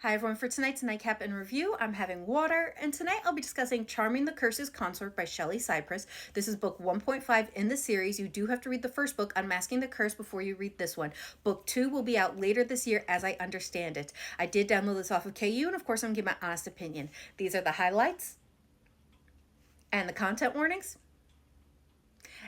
Hi everyone, for tonight's Nightcap in review, I'm having water, and tonight I'll be discussing Charming the Curse's Consort by Chelle Cypress. This is book 1.5 in the series. You do have to read the first book, Unmasking the Curse, before you read this one. Book 2 will be out later this year as I understand it. I did download this off of KU, and of course I'm going to give my honest opinion. These are the highlights and the content warnings.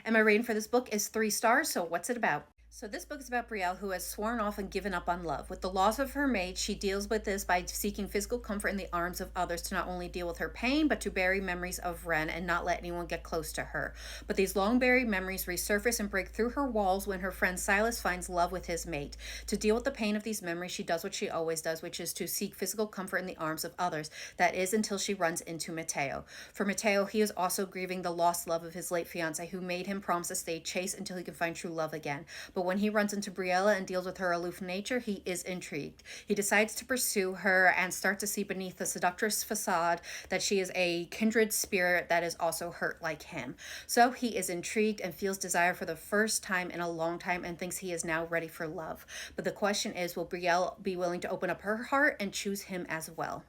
And my rating for this book is 3 stars, so what's it about? So this book is about Brielle, who has sworn off and given up on love. With the loss of her mate, she deals with this by seeking physical comfort in the arms of others to not only deal with her pain, but to bury memories of Ren and not let anyone get close to her. But these long buried memories resurface and break through her walls when her friend Silas finds love with his mate. To deal with the pain of these memories, she does what she always does, which is to seek physical comfort in the arms of others. That is until she runs into Mateo. For Mateo, he is also grieving the lost love of his late fiance, who made him promise to stay chaste until he can find true love again. But when he runs into Brielle and deals with her aloof nature, he is intrigued. He decides to pursue her and start to see beneath the seductress facade that she is a kindred spirit that is also hurt like him. So he is intrigued and feels desire for the first time in a long time and thinks he is now ready for love. But the question is, will Brielle be willing to open up her heart and choose him as well?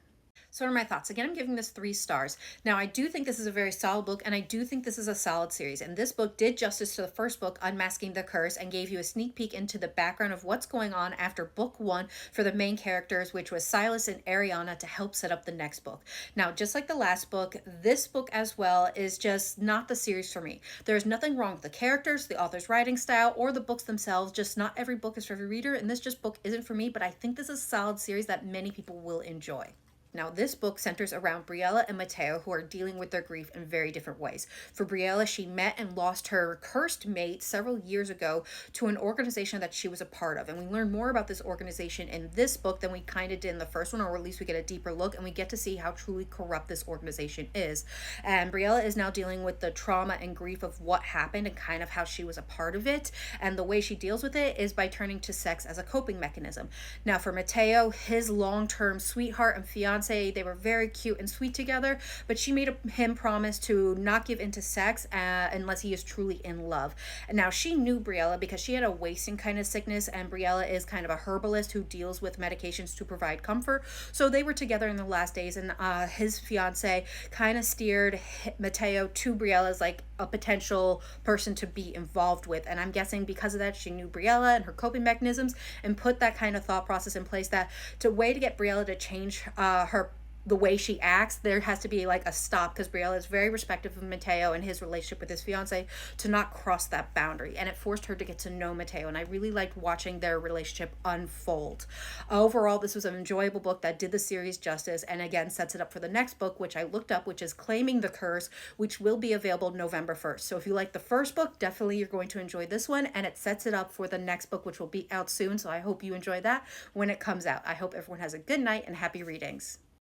So what are my thoughts? Again, I'm giving this 3 stars. Now, I do think this is a very solid book, and I do think this is a solid series. And this book did justice to the first book, Unmasking the Curse, and gave you a sneak peek into the background of what's going on after book 1 for the main characters, which was Silas and Ariana, to help set up the next book. Now, just like the last book, this book as well is just not the series for me. There's nothing wrong with the characters, the author's writing style, or the books themselves. Just not every book is for every reader, and this just book isn't for me, but I think this is a solid series that many people will enjoy. Now, this book centers around Brielle and Mateo, who are dealing with their grief in very different ways. For Brielle, she met and lost her cursed mate several years ago to an organization that she was a part of. And we learn more about this organization in this book than we kind of did in the first one, or at least we get a deeper look and we get to see how truly corrupt this organization is. And Brielle is now dealing with the trauma and grief of what happened and kind of how she was a part of it. And the way she deals with it is by turning to sex as a coping mechanism. Now, for Mateo, his long-term sweetheart and fiance, they were very cute and sweet together, but she made him promise to not give into sex unless he is truly in love. And now she knew Brielle because she had a wasting kind of sickness, and Brielle is kind of a herbalist who deals with medications to provide comfort. So they were together in the last days, and his fiance kind of steered Mateo to Brielle as like a potential person to be involved with. And I'm guessing because of that, she knew Brielle and her coping mechanisms and put that kind of thought process in place that to get Brielle to change the way she acts, there has to be like a stop, because Brielle is very respectful of Mateo and his relationship with his fiance, to not cross that boundary. And it forced her to get to know Mateo, and I really liked watching their relationship unfold. Overall, this was an enjoyable book that did the series justice, and again sets it up for the next book, which I looked up, which is Claiming the Curse, which will be available November 1st. So if you like the first book, definitely you're going to enjoy this one, and it sets it up for the next book, which will be out soon. So I hope you enjoy that when it comes out. I hope everyone has a good night and happy readings.